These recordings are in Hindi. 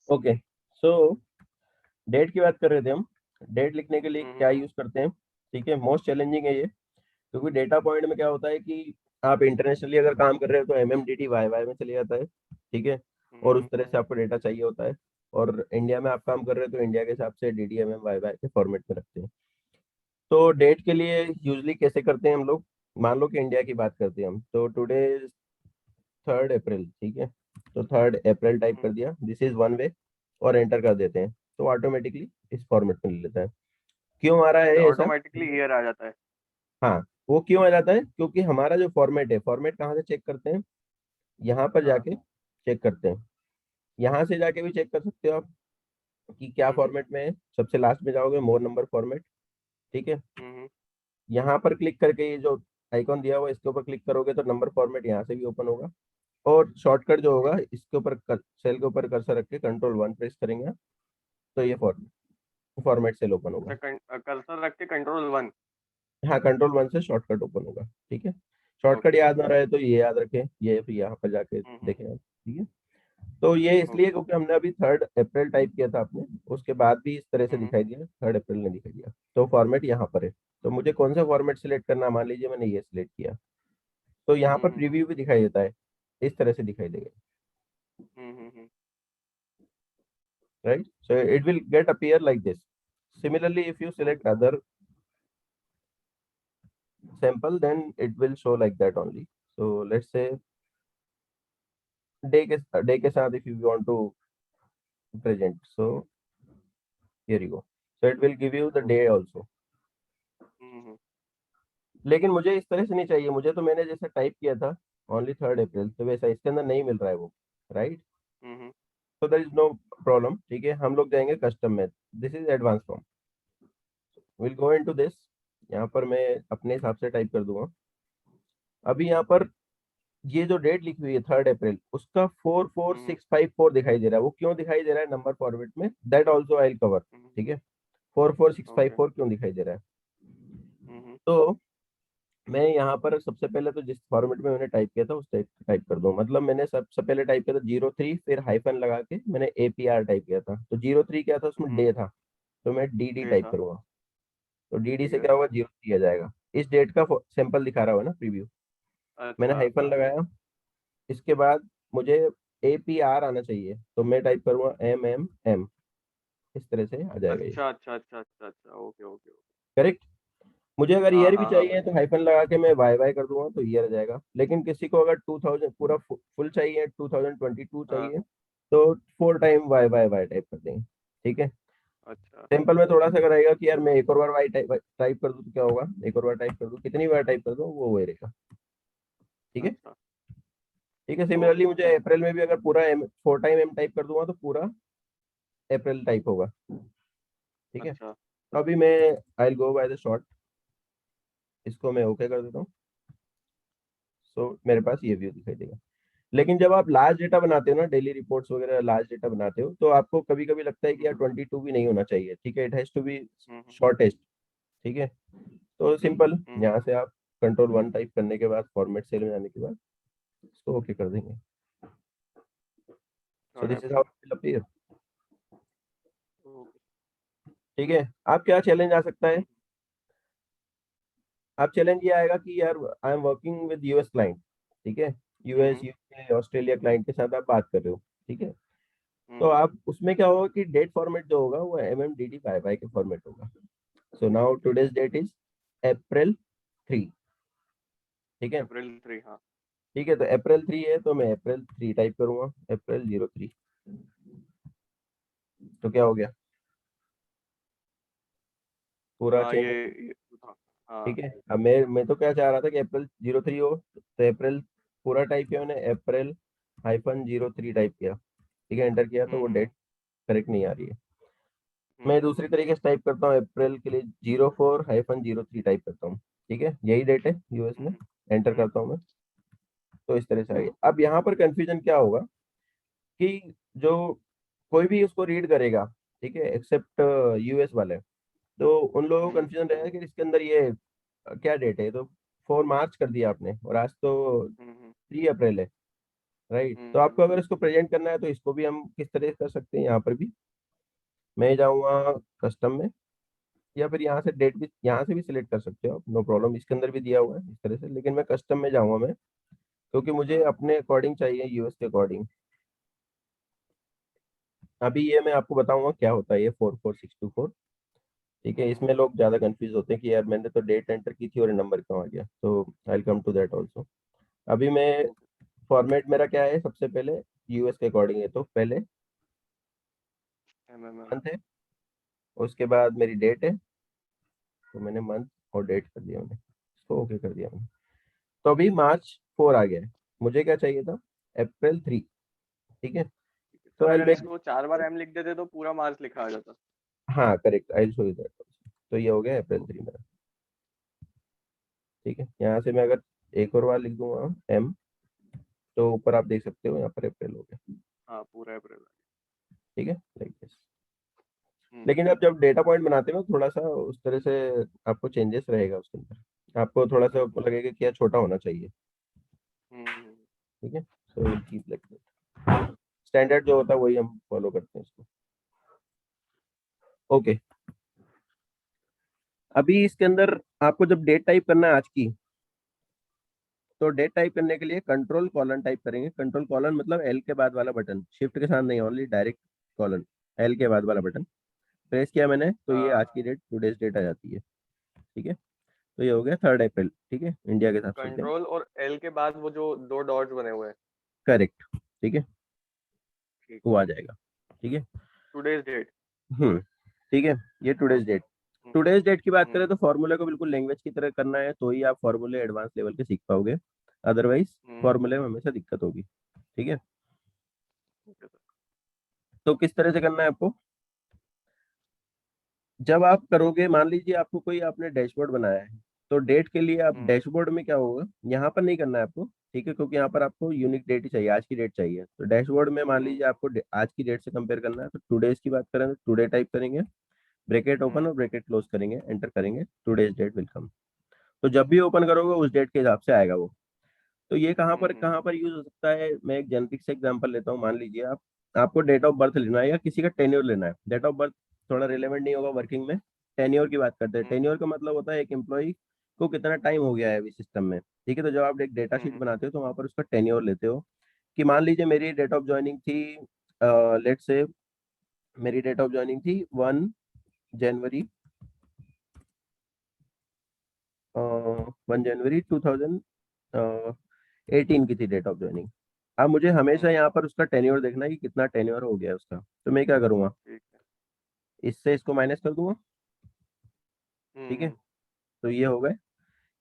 ओके, सो डेट की बात कर रहे थे हम। डेट लिखने के लिए क्या यूज करते हैं? ठीक है, मोस्ट चैलेंजिंग है ये, क्योंकि डेटा पॉइंट में क्या होता है कि आप इंटरनेशनली अगर काम कर रहे हो तो एमएमडीटी वाई वाई में चले जाता है। ठीक है, और उस तरह से आपको डेटा चाहिए होता है। और इंडिया में आप काम कर रहे हो तो इंडिया के हिसाब से डीडीएमएम वाई वाई के फॉर्मेट में रखते हैं। तो डेट के लिए यूजली कैसे करते हैं हम लोग? मान लो कि इंडिया की बात करते हैं हम, तो टुडे 3 अप्रैल। ठीक है, तो 3 अप्रैल टाइप कर दिया, दिस इज वन वे, और एंटर कर देते हैं तो ऑटोमेटिकली इस फॉर्मेट में ले लेता है। क्यों आ रहा है अच्छा, ऐसा? ऑटोमेटिकली ईयर आ जाता है। हाँ, वो क्यों आ जाता है? क्योंकि हमारा जो फॉर्मेट है, फॉर्मेट कहाँ से चेक करते हैं? यहाँ पर हाँ। जाके चेक करते हैं। यहाँ से जाके भी चेक कर सकते हो आप कि क्या हम्म फॉर्मेट में है। सबसे लास्ट में जाओगे, मोर नंबर फॉर्मेट। ठीक है, हम्म यहाँ पर क्लिक करके ये जो आइकॉन दिया हुआ है, इसके ऊपर क्लिक करोगे तो नंबर फॉर्मेट यहाँ से भी ओपन होगा। और शॉर्टकट जो होगा, इसके ऊपर सेल के ऊपर कर्सर रख के कंट्रोल 1 प्रेस करेंगे आप, तो ये फॉर्मेट सेल ओपन होगा। अच्छा, कर्सर रख के कंट्रोल 1। हाँ, कंट्रोल 1 से शॉर्टकट ओपन होगा। ठीक है, शॉर्टकट ओके। याद ना रहे तो ये याद रखें, ये फिर यहाँ पर जाके हम्म देखें आप। ठीक है, तो ये इसलिए ओके। क्योंकि हमने अभी 3 अप्रैल टाइप किया था आपने, उसके बाद भी इस तरह से हम्म दिखाई दिया, 3 अप्रैल ने दिखाई दिया, तो फॉर्मेट यहाँ पर है। तो मुझे कौन सा फॉर्मेट सिलेक्ट करना है? मान लीजिए मैंने ये सिलेक्ट किया, तो यहाँ पर हम्म प्रीव्यू भी दिखाई देता है, इस तरह से दिखाई देगा। Hmm. Right, so it will get appear like this. Similarly, if you select okay. other sample, then it will show like that only. So let's say day के साथ if you want to present, so here you go, so it will give you the day okay. also. हम्म लेकिन मुझे इस तरह से नहीं चाहिए, मुझे तो मैंने जैसे टाइप किया था ओनली 3 अप्रैल, तो वैसा इसके अंदर नहीं मिल रहा है वो। Right, hmm so there is no problem. ठीक है, हम लोग जाएंगे कस्टम में, this is advance form, will go into this. यहाँ पर मैं अपने हिसाब से टाइप कर दूंगा। अभी यहाँ पर ये जो डेट लिखी हुई है 3 अप्रैल, उसका फोर फोर हम्म सिक्स फाइव फोर दिखाई दे रहा है। वो क्यों दिखाई दे रहा है नंबर फॉर्मेट में? That also I cover. Hmm. ठीक है, 44654 ओके। क्यों दिखाई दे रहा है? हम्म तो मैं यहाँ पर सबसे पहले तो जिस फॉर्मेट में मैंने टाइप किया था उस टाइप टाइप कर दूं। मतलब मैंने सबसे पहले टाइप किया था 03, फिर हाइफन लगा के मैंने APR टाइप किया था। तो 03 क्या था? उसमें डे था, तो मैं DD डे टाइप था। करूंगा। तो DD ठीक से है। क्या होगा? 03 आ जाएगा। इस डेट का सैंपल दिखा रहा हुआ ना प्रीव्यू, मैंने अच्छा हाइफन लगाया। इसके बाद मुझे APR आना चाहिए, तो मैं टाइप करूंगा MMM, इस तरह से आ जाएगा ये। अच्छा अच्छा अच्छा अच्छा अच्छा। Okay okay okay. करेक्ट। मुझे अगर हाँ ईयर भी हाँ हाँ। चाहिए तो हाइफन लगा के मैं वाई वाई कर दूंगा तो ईयर आ जाएगा। लेकिन किसी को अगर 2000 पूरा फुल चाहिए, 2022 हाँ। चाहिए, तो 4 time Y Y Y type कर देंगे। ठीक है, अच्छा सिंपल में थोड़ा सा कराएगा कि यार मैं एक और बार वाई टाइप टाइप कर दूं तो क्या होगा, एक और बार टाइप कर दूं, कितनी बार टाइप कर दूं वो वही रहेगा। ठीक है। अच्छा। ठीक है, सिमिलरली ओके। मुझे अप्रैल में भी अगर पूरा 4 टाइम M टाइप कर दूंगा तो पूरा अप्रैल टाइप होगा। ठीक है, अच्छा। तो अभी मैं आई गो बाय द शॉर्ट, इसको मैं ओके कर देता हूँ। सो मेरे पास ये व्यू दिखाई देगा। लेकिन जब आप लार्ज डेटा बनाते हो ना, डेली रिपोर्ट्स वगैरह लार्ज डेटा बनाते हो, तो आपको कभी कभी लगता है कि यार 22 भी नहीं होना चाहिए। ठीक है, it has to be hmm shortest. ठीक है, तो सिंपल हम्म। यहाँ से आप कंट्रोल 1 टाइप करने के बाद फॉर्मेट सेल में जाने के बाद इसको ओके कर देंगे। So third this is how April it will appear. Okay. ठीक है, आप क्या चैलेंज आ सकता है? आप चैलेंज ये आएगा कि यार I am working with US client. ठीक है, यूएस हम्म यूके ऑस्ट्रेलिया क्लाइंट के साथ आप बात कर रहे हो। ठीक है, तो हम्म। आप उसमें क्या होगा कि डेट फॉर्मेट जो होगा वो MMDD बाय बाय के फॉर्मेट होगा। So now today's date is April 3। ठीक है, April 3, हाँ। ठीक है, तो April 3 है तो मैं April 3 टाइप करूंगा, April 03, तो क्या हो गया? पूरा हाँ, चेंज। ये था। ठीक हाँ। है, अब मैं तो क्या चाह रहा था कि April 03 हो, तो अप्रैल पूरा टाइप किया मैंने, April-03 टाइप किया। ठीक है, एंटर किया तो वो डेट हम्म। करेक्ट नहीं आ रही है। मैं हम्म। दूसरी तरीके से टाइप करता हूँ, अप्रैल के लिए 04-03 टाइप करता हूँ। ठीक है, यही डेट है यूएस में, एंटर हम्म। करता हूँ मैं, तो इस तरह से आ गया। अब यहाँ पर कंफ्यूजन क्या होगा कि जो कोई भी उसको रीड करेगा, ठीक है, एक्सेप्ट यूएस वाले, तो उन लोगों को हम्म। कंफ्यूजन रहेगा कि इसके अंदर ये क्या डेट है। तो 4 मार्च कर दिया आपने और आज तो हम्म। 3 अप्रैल है। राइट। तो आपको अगर इसको प्रेजेंट करना है तो इसको भी हम किस तरह से कर सकते हैं, यहाँ पर भी मैं जाऊँगा कस्टम में, या फिर यहाँ से डेट भी यहाँ से भी सिलेक्ट कर सकते हो आप, नो प्रॉब्लम, इसके अंदर भी दिया हुआ है इस तरह से, लेकिन मैं कस्टम में जाऊँगा मैं, क्योंकि मुझे अपने अकॉर्डिंग चाहिए, यूएस के अकॉर्डिंग। अभी ये मैं आपको बताऊंगा क्या होता है ये 44624। ठीक है, इसमें लोग ज़्यादा कंफ्यूज होते हैं कि यार मैंने तो डेट एंटर की थी और नंबर क्यों आ गया, तो आई कम टू दैट ऑल्सो। अभी मैं ओके। फॉर्मेट मेरा क्या है, सबसे पहले यूएस के अकॉर्डिंग है, तो पहले एमएमएम। मंथ है, उसके बाद मेरी डेट है, तो मैंने मंथ और डेट कर दिया मैंने, इसको ओके कर दिया मैंने। तो अभी मार्च 4 आ गया है, मुझे क्या चाहिए था, April 3। ठीक है, तो तो आई अगर मेक, इसको 4 बार एम लिख देते तो पूरा मार्च लिखा आ जाता। हाँ correct, I show you that. तो ये हो गया April 3 मेरा। ठीक है, यहाँ से मैं अगर एक और बार लिख दूंगा एम, तो ऊपर आप देख सकते हो यहाँ पर अप्रैल हो गया। हाँ, पूरा अप्रैल। ठीक है, लाइक दिस। हम्म। लेकिन आप जब डेटा पॉइंट बनाते हो थोड़ा सा उस तरह से आपको चेंजेस रहेगा उसके अंदर, आपको थोड़ा सा आपको लगेगा कि यार छोटा होना चाहिए। हम्म। ठीक है, so will keep like that, standard जो होता है वही हम फॉलो करते हैं इसको। ओके, अभी इसके अंदर आपको जब डेट टाइप करना है आज की, तो डेट टाइप करने के लिए कंट्रोल कॉलन टाइप करेंगे। कंट्रोल कॉलन मतलब एल के बाद वाला बटन, शिफ्ट के साथ नहीं, ओनली डायरेक्ट कॉलन, एल के बाद वाला बटन प्रेस किया मैंने, तो ये आज हाँ, की डेट, टुडेज डेट आ जाती है। ठीक है, तो ये हो गया 3 अप्रैल। ठीक है, इंडिया के हिसाब से एकदम कंट्रोल और एल के बाद वो जो 2 डॉट्स बने हुए हैं। करेक्ट। ठीक है, ठीक। वो आ जाएगा। ठीक है। Today's date. हम्म। ठीक है, ये today's okay. Date. Today's date की बात हम्म। करें तो फॉर्मूले को बिल्कुल लैंग्वेज की तरह करना है, तो ही आप फॉर्मूले एडवांस लेवल के सीख पाओगे, अदरवाइज हम्म। फॉर्मूले में हमेशा दिक्कत होगी। ठीक है, ओके सर। तो किस तरह से करना है आपको, जब आप करोगे, मान लीजिए आपको कोई, आपने डैशबोर्ड बनाया है, तो डेट के लिए आप हम्म। डैशबोर्ड में क्या होगा, यहाँ पर नहीं करना है आपको। ठीक है, क्योंकि यहाँ पर आपको यूनिक डेट ही चाहिए, आज की डेट चाहिए, तो डैशबोर्ड में मान हम्म। लीजिए आपको आज की डेट से कंपेयर करना है, तो टुडेज की बात करें तो टुडे टाइप करेंगे, ब्रैकेट ओपन हम्म। और ब्रैकेट क्लोज करेंगे, एंटर करेंगे, टुडेज डेट विल कम। तो जब भी ओपन करोगे उस डेट के हिसाब से आएगा वो। तो ये कहाँ पर यूज हो सकता है, मैं एक जेनेटिक से एग्जांपल लेता हूँ। मान लीजिए आप, आपको डेट ऑफ बर्थ लेना है या किसी का टेन्योर लेना है, डेट ऑफ बर्थ थोड़ा रिलेवेंट नहीं होगा वर्किंग में, टेन्योर की बात करते हैं। हम्म। टेन्योर का मतलब होता है एक एम्प्लॉय को कितना टाइम हो गया है अभी सिस्टम में। ठीक है, तो जब आप एक डेटा शीट हम्म। बनाते हो तो वहां पर उसका टेन्योर लेते हो, कि मान लीजिए मेरी डेट ऑफ ज्वाइनिंग थी, लेट से मेरी डेट ऑफ ज्वाइनिंग थी 1 जनवरी, 1 जनवरी 2018 की थी डेट ऑफ ज्वाइनिंग। अब मुझे हमेशा यहाँ पर उसका टेन्योर देखना है कि कितना टेन्योर हो गया है उसका, तो मैं क्या करूँगा, ठीक है। इससे इसको माइनस कर दूंगा। ठीक है, हम्म। तो ये हो गए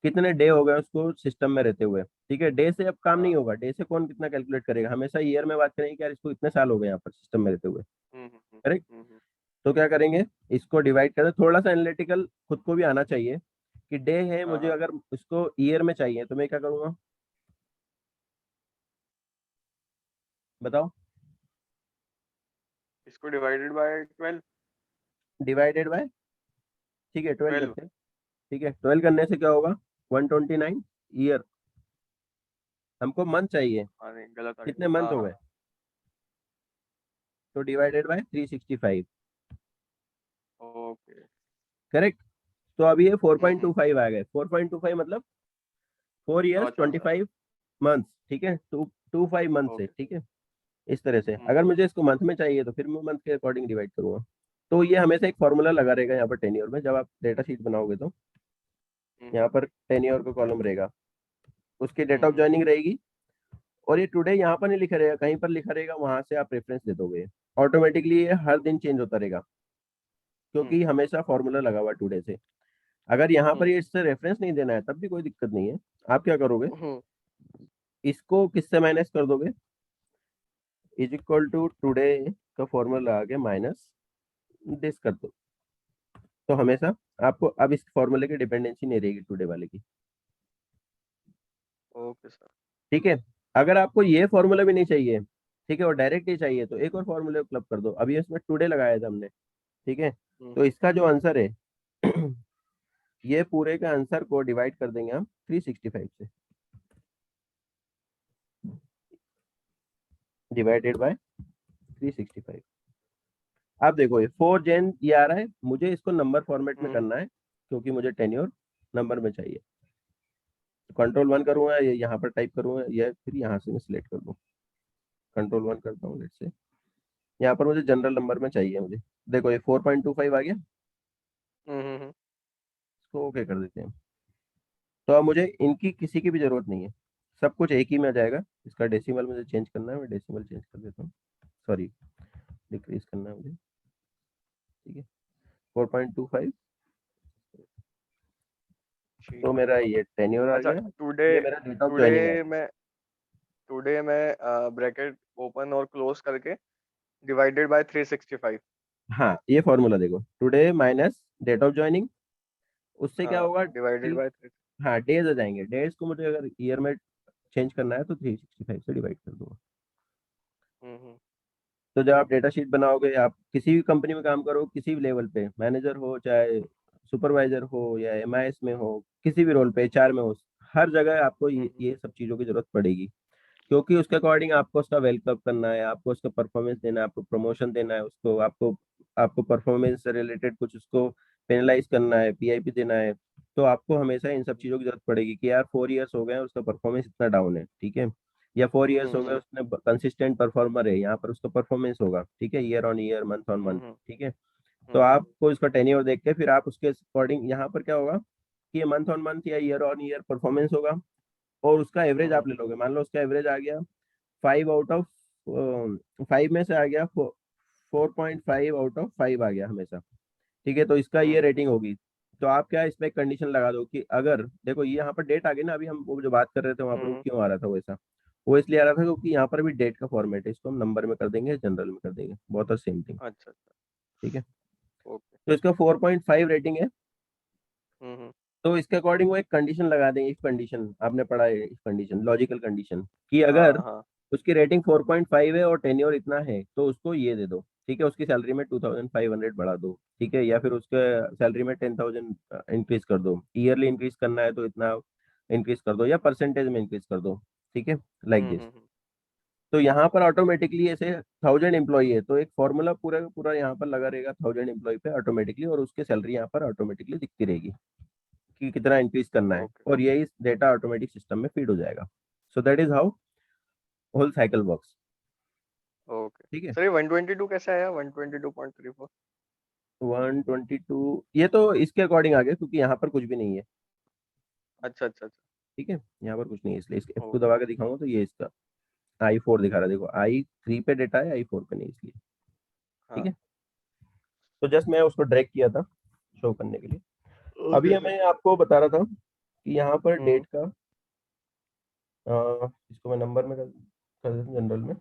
कितने डे हो गए उसको सिस्टम में रहते हुए। ठीक है, डे से अब काम नहीं हाँ। होगा, डे से कौन कितना कैलकुलेट करेगा, हमेशा ईयर में बात करेंगे कि यार इसको इतने साल हो गए यहाँ पर सिस्टम में रहते हुए। हम्म। हम्म। करेक्ट। हम्म। तो क्या करेंगे, इसको डिवाइड करें, थोड़ा सा एनालिटिकल खुद को भी आना चाहिए, कि डे है, हाँ, मुझे हाँ। अगर उसको ईयर में चाहिए तो मैं क्या करूँगा, बताओ। इसको डिवाइडेड बाय 12। डिवाइडेड बाय, ठीक है 12 12। करते हैं। ठीक है, 12 करने से क्या होगा, 129 ईयर, हमको मंथ चाहिए, हाँ, नहीं गलत आ कितने गया। मंथ हाँ, हो हाँ। गए, तो डिवाइडेड बाय 365। ओके। करेक्ट। तो अभी ये फोर हम्म। पॉइंट टू फाइव आ गए, 4.25 मतलब 4 ईयर्स अच्छा, अच्छा। 25 मंथ्स। ठीक है, 225 मंथ से। ओके। ठीक है, इस तरह से हम्म। अगर मुझे इसको मंथ में चाहिए तो फिर मैं मंथ के अकॉर्डिंग डिवाइड करूंगा। तो ये हमेशा एक फॉर्मूला लगा रहेगा यहाँ पर टेन्योर में, जब आप डेटा शीट बनाओगे तो हम्म। यहाँ पर टेन्योर का कॉलम रहेगा, उसकी डेट ऑफ हम्म। ज्वाइनिंग रहेगी, और ये टुडे यहाँ पर नहीं लिखा रहेगा, कहीं पर लिखा रहेगा, वहां से आप रेफरेंस दे दोगे, ऑटोमेटिकली ये हर दिन चेंज होता रहेगा, हम्म। क्योंकि हमेशा फॉर्मूला लगा हुआ टुडे से। अगर यहाँ पर हम्म। ये इससे रेफरेंस नहीं देना है तब भी कोई दिक्कत नहीं है, आप क्या करोगे, हम्म। इसको किससे माइनस कर दोगे, इज इक्वल टू टुडे का फॉर्मूला लगा के माइनस दिस कर दो, तो हमेशा आपको अब इस फॉर्मूले की डिपेंडेंसी नहीं रहेगी टुडे वाले की। Okay sir. ठीक है, अगर आपको ये फॉर्मूला भी नहीं चाहिए, ठीक है, और डायरेक्ट ही चाहिए, तो एक और फॉर्मूले को क्लब कर दो, अभी इसमें टुडे लगाया था हमने। ठीक है, तो हम्म। इसका जो आंसर है ये पूरे का आंसर को डिवाइड कर देंगे हम 365 से। Divided by 365। आप देखो ये 4 जेन ये आ रहा है, मुझे इसको नंबर फॉर्मेट में करना है क्योंकि मुझे टेन्योर नंबर में चाहिए। कंट्रोल 1 करूंगा, ये यहाँ पर टाइप करूंगा, या फिर यहाँ से मैं सिलेक्ट कर दूँ, कंट्रोल 1 करता हूँ लेट से। यहाँ पर मुझे जनरल नंबर में चाहिए मुझे। देखो ये 4.25 आ गया, इसको ओके कर देते हैं। तो अब मुझे इनकी किसी की भी जरूरत नहीं है, सब कुछ एक ही में आ जाएगा। इसका डेसिमल मुझे चेंज करना है, मैं डेसिमल चेंज कर देता हूँ, सॉरी डिक्रीज करना है मुझे, ठीक है 4.25। ठीक तो है। मेरा ये टेन्योर आ अच्छा, गया, टुडे ये मेरा डेट ऑफ ज्वाइनिंग है। टुडे मैं टुडे मैं ब्रैकेट ओपन और क्लोज करके डिवाइडेड बाय 365। हाँ ये फॉर्मूला देखो, today minus date of joining, उससे क्या हाँ, होगा डिवाइडेड कि बाय 3। हाँ डेज आ जाएंगे, डेज को मुझे अगर ईयर में चेंज करना है तो 365 से डिवाइड कर दूंगा। हम्म। तो जब आप डेटा शीट बनाओगे, आप किसी भी कंपनी में काम करो, किसी भी लेवल पे, मैनेजर हो चाहे सुपरवाइजर हो या एमआईएस में हो, किसी भी रोल पे, एचआर में हो, हर जगह आपको ये सब चीज़ों की जरूरत पड़ेगी। क्योंकि उसके अकॉर्डिंग आपको उसका वेलकम करना है, आपको उसका परफॉर्मेंस देना है, आपको प्रमोशन देना है उसको, आपको आपको परफॉर्मेंस से रिलेटेड कुछ उसको पेनलाइज करना है, पीआईपी देना है। तो आपको हमेशा इन सब चीज़ों की जरूरत पड़ेगी कि यार 4 इयर्स हो गए हैं, उसका परफॉर्मेंस इतना डाउन है, ठीक है, या 4 इयर्स हो गए उसने कंसिस्टेंट परफॉर्मर है, यहाँ पर उसका परफॉर्मेंस होगा, ठीक है, year on year, month on month, ठीक है। तो आपको इसका टेन्योर देख के फिर आप उसके अकॉर्डिंग यहाँ पर क्या होगा कि ये मंथ ऑन मंथ या ईयर ऑन ईयर परफॉर्मेंस होगा, और उसका एवरेज आप ले लोगे। मान लो उसका एवरेज आ गया 5 में से आ गया 4.5 आ गया हमेशा, ठीक है, तो इसका ये रेटिंग होगी। तो आप क्या इसमें कंडीशन लगा दो कि अगर देखो ये यहाँ पर डेट आ गई ना, अभी हम वो जो बात कर रहे थे वहां पर वो क्यों आ रहा था वैसा, वो इसलिए आ रहा था क्योंकि यहाँ पर भी डेट का फॉर्मेट है, इसको हम नंबर में कर देंगे, जनरल में कर देंगे, बहुत सेम थिंग, अच्छा, अच्छा। ठीक है। ओके। तो इसका 4.5 रेटिंग है, हम्म। तो इसके अकॉर्डिंग वो एक कंडीशन लगा देंगे, इफ कंडीशन आपने पढ़ा है, इफ कंडीशन लॉजिकल कंडीशन, कि अगर हाँ, हाँ। उसकी रेटिंग 4.5 है और टेन्योर इतना है तो उसको ये दे दो, ठीक है, उसकी सैलरी में 2500 बढ़ा दो, ठीक है, या फिर उसके सैलरी में 10,000 इंक्रीज कर दो, ईयरली इंक्रीज करना है तो इतना इंक्रीज कर दो, या परसेंटेज में इंक्रीज कर दो, ठीक है, लाइक दिस। हम्म। तो यहाँ पर ऑटोमेटिकली ऐसे 1000 एम्प्लॉई है तो एक फॉर्मूला पूरा का पूरा यहाँ पर लगा रहेगा 1000 एम्प्लॉई पे ऑटोमेटिकली, और उसके सैलरी यहाँ पर ऑटोमेटिकली दिखती रहेगी कि कितना इंक्रीज करना है, ओके, और यही डेटा ऑटोमेटिक सिस्टम में फीड हो जाएगा। So that is how whole cycle works, okay. ठीक है। सर, ये 122 कैसे आया? 122.34। 122 ये तो इसके अकॉर्डिंग आ गया क्योंकि यहाँ पर कुछ भी नहीं है, अच्छा, अच्छा, अच्छा। ठीक है, यहाँ पर कुछ नहीं है, इसलिए इसके F2 ओके। दबा के दिखाऊंगा तो ये इसका I4 दिखा रहा है, देखो I3 पे डेटा है, I4 पे नहीं, इसलिए, ठीक हाँ। है। तो जस्ट मैं उसको ड्रैग किया था शो करने के लिए। अभी ओके सर। मैं आपको बता रहा था कि यहाँ पर हम्म। डेट का इसको मैं नंबर में कर देता हूँ जनरल में।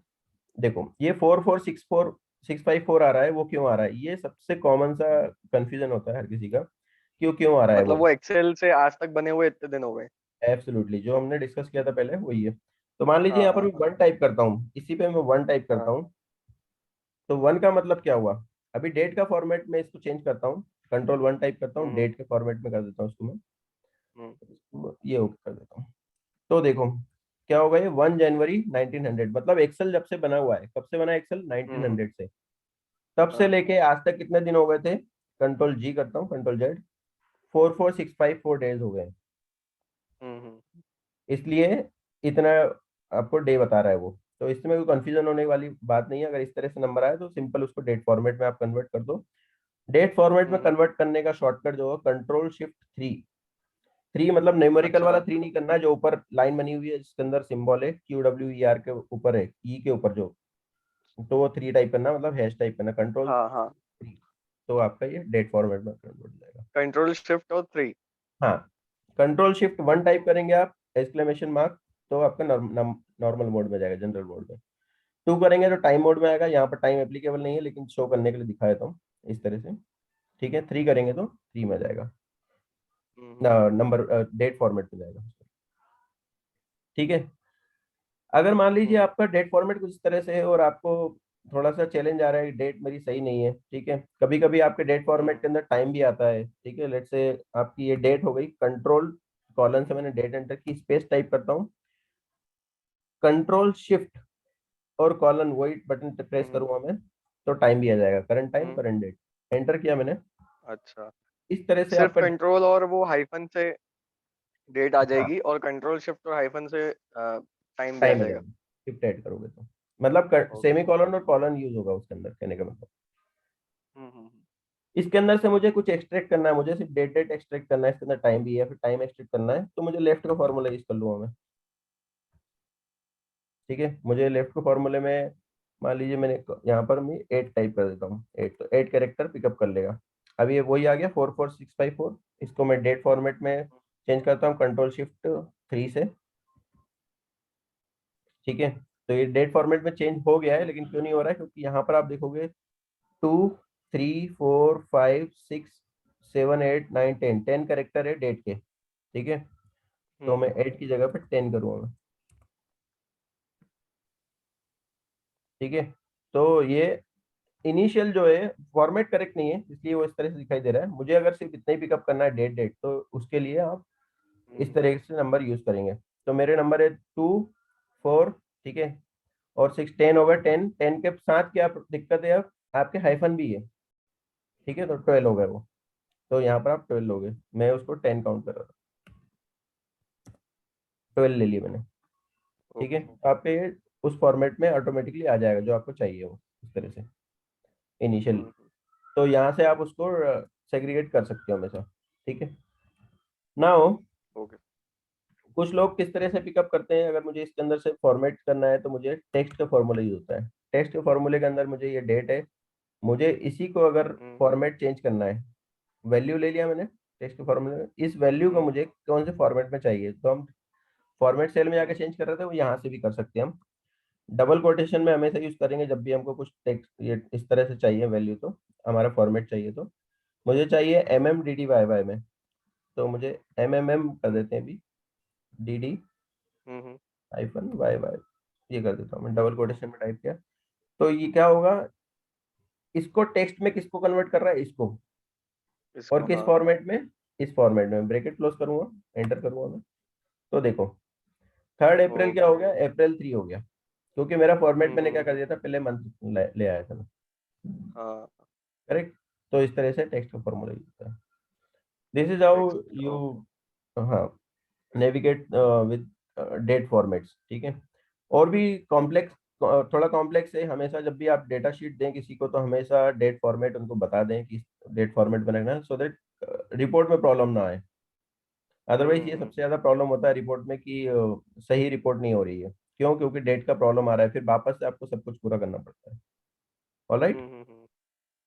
देखो ये 4464654 आ रहा है, वो क्यों आ रहा है, ये सबसे कॉमन सा कंफ्यूजन होता है हर किसी का, क्यों क्यों आ रहा है मतलब वो। वो एक्सेल से आज तक बने हुए इतने दिन हो गए? एब्सोल्युटली, जो हमने डिस्कस किया था पहले वही है। तो मान लीजिए हाँ, यहाँ पर हाँ, मैं हाँ, 1 टाइप करता हूँ, इसी पे मैं 1 टाइप करता हाँ। हूँ, तो 1 का मतलब क्या हुआ, अभी डेट का फॉर्मेट में इसको चेंज करता हूँ, कंट्रोल 1 टाइप करता हूँ, हम्म। डेट के फॉर्मेट में कर देता हूँ इसको मैं, हम्म। ये ओके कर देता हूँ। तो देखो क्या होगा, ये 1 जनवरी 1900, मतलब एक्सेल जब से बना हुआ है, कब से बना है एक्सेल, हम्म। 1900 से, तब से हाँ। लेके आज तक कितने दिन हो गए थे, कंट्रोल G करता हूँ, कंट्रोल Z, 44654 डेज हो गए, हम्म। इसलिए इतना आपको डे बता रहा है वो। तो इसमें कोई कंफ्यूजन होने वाली बात नहीं है, अगर इस तरह से नंबर आए तो सिंपल उसको डेट फॉर्मेट में आप कन्वर्ट कर दो। डेट फॉर्मेट में हम्म। कन्वर्ट करने का शॉर्टकट जो है कंट्रोल Shift 3। 3 मतलब न्यूमेरिकल अच्छा। वाला 3 नहीं करना है, जो ऊपर लाइन बनी हुई है जिसके अंदर सिंबल है QWER के ऊपर है, ई के ऊपर जो, तो वो 3 टाइप करना, मतलब हैश टाइप करना, हाँ, हाँ। कंट्रोल 3। तो आपका ये डेट फॉर्मेट में कन्वर्ट हो जाएगा। कंट्रोल शिफ्ट और 3। हाँ, कंट्रोल Shift 1 टाइप करेंगे आप, एक्सक्लेमेशन मार्क, तो आपका नॉर्मल मोड में जाएगा, जनरल मोड में। 2 करेंगे तो टाइम मोड में आएगा, यहाँ पर टाइम एप्लीकेबल नहीं है लेकिन शो करने के लिए दिखा देता हूँ इस तरह से, ठीक है। 3 करेंगे तो 3 में जाएगा, नंबर डेट फॉर्मेट में जाएगा, ठीक है। अगर मान लीजिए हम्म। आपका डेट फॉर्मेट कुछ इस तरह से है और आपको थोड़ा सा चैलेंज आ रहा है, डेट मेरी सही नहीं है, ठीक है, कभी कभी आपके डेट फॉर्मेट हम्म। के अंदर टाइम भी आता है, ठीक है, लेट से आपकी ये डेट हो गई, कंट्रोल कॉलन से मैंने डेट एंटर की, स्पेस टाइप करता हूँ, कंट्रोल शिफ्ट और कॉलन वही बटन प्रेस करूंगा मैं, तो टाइम भी आ जाएगा, करंट टाइम हम्म, करंट डेट, एंटर किया मैंने। अच्छा। इस तरह से सिर्फ आपका कंट्रोल और वो हाइफन से डेट आ हाँ जाएगी, और कंट्रोल शिफ्ट और हाइफन से टाइम भी आ टाइम आ जाएगा। जाएगा, शिफ्ट ऐड करोगे तो, मतलब सेमी ओके। कॉलन और कॉलन यूज होगा उसके अंदर, कहने का मतलब। हम्म। इसके अंदर से मुझे कुछ एक्सट्रैक्ट करना है, मुझे सिर्फ डेट डेट एक्सट्रैक्ट करना है, इसके अंदर टाइम भी है, फिर टाइम एक्सट्रैक्ट करना है, तो मुझे लेफ्ट का फॉर्मूला यूज कर लूंगा मैं। ठीक है, मुझे लेफ्ट के फॉर्मूले में मान लीजिए मैंने यहाँ पर मैं 8 टाइप कर देता हूँ, 8, तो 8 कैरेक्टर पिकअप कर लेगा। अब ये वही आ गया 44654, इसको मैं डेट फॉर्मेट में चेंज करता हूँ कंट्रोल शिफ्ट 3 से। ठीक है, तो ये डेट फॉर्मेट में चेंज हो गया है, लेकिन क्यों नहीं हो रहा है, क्योंकि यहाँ पर आप देखोगे 2 3 4 5 6 7 8 9 10, 10 कैरेक्टर है डेट के। ठीक है, तो मैं हम्म। 8 की जगह पे 10 करूंगा। ठीक है, तो ये इनिशियल जो है फॉर्मेट करेक्ट नहीं है, इसलिए वो इस तरह से दिखाई दे रहा है। मुझे अगर सिर्फ इतना ही पिकअप करना है डेट डेट, तो उसके लिए आप इस हम्म। तरह से नंबर यूज करेंगे। तो मेरे नंबर है 2 4, ठीक है, और 6 10 होगा, 10 10 के साथ क्या दिक्कत है, अब आपके हाइफन भी है। ठीक है, तो 12 हो गए वो, तो यहाँ पर आप 12 लोगे, मैं उसको 10 काउंट कर रहा था, 12 ले लिए मैंने। ठीक है, ओके। तो आपके ये उस फॉर्मेट में ऑटोमेटिकली आ जाएगा जो आपको चाहिए वो, इस तरह से इनिशियल। हम्म। तो यहाँ से आप उसको सेग्रीगेट कर सकते हो हमेशा। ठीक है, नाउ ओके। कुछ लोग किस तरह से पिकअप करते हैं, अगर मुझे इसके अंदर से फॉर्मेट करना है तो मुझे टेक्स्ट का फॉर्मूला यूज होता है। टेक्स्ट के फॉर्मूले के अंदर मुझे ये डेट है, मुझे इसी को अगर हम्म। फॉर्मेट चेंज करना है, वैल्यू ले लिया मैंने टेक्स्ट के फॉर्मूले में, इस वैल्यू को हम्म। मुझे कौन से फॉर्मेट में चाहिए, तो हम फॉर्मेट सेल में जाके चेंज कर रहे थे, वो यहाँ से भी कर सकते हैं हम। डबल कोटेशन में हमेशा यूज करेंगे जब भी हमको कुछ टेक्स्ट ये इस तरह से चाहिए वैल्यू, तो हमारा फॉर्मेट चाहिए, तो मुझे चाहिए MMDDYY में, तो मुझे MMM कर देते हैं अभी, DD हम्म। -YY, ये कर देता हूँ मैं, डबल कोटेशन में टाइप किया। तो ये क्या होगा, इसको टेक्स्ट में किसको कन्वर्ट कर रहा है, इसको, और इसको, किस हाँ। फॉर्मेट में, इस फॉर्मेट में, ब्रैकेट क्लोज करूंगा, एंटर करूंगा मैं, तो देखो 3 अप्रैल क्या हो ओके। गया, April 3 हो गया, क्योंकि मेरा फॉर्मेट मैंने क्या कर हम्म। दिया था, पहले मंथ ले आया था मैं। हाँ। करेक्ट, तो इस तरह से टेक्स्ट का फॉर्मूला यूज होता है। This is how text, you, okay. हाँ, नेविगेट विद डेट फॉर्मेट्स। ठीक है, और भी कॉम्प्लेक्स, थोड़ा कॉम्प्लेक्स है, हमेशा जब भी आप डेटा शीट दें किसी को, तो हमेशा डेट फॉर्मेट उनको बता दें कि डेट फॉर्मेट बनाना है, सो दैट रिपोर्ट में प्रॉब्लम ना आए। अदरवाइज ये हम्म। सबसे ज्यादा प्रॉब्लम होता है रिपोर्ट में कि सही रिपोर्ट नहीं हो रही है, क्यों, क्योंकि डेट का प्रॉब्लम आ रहा है, फिर वापस से आपको सब कुछ पूरा करना पड़ता है। ऑलराइट,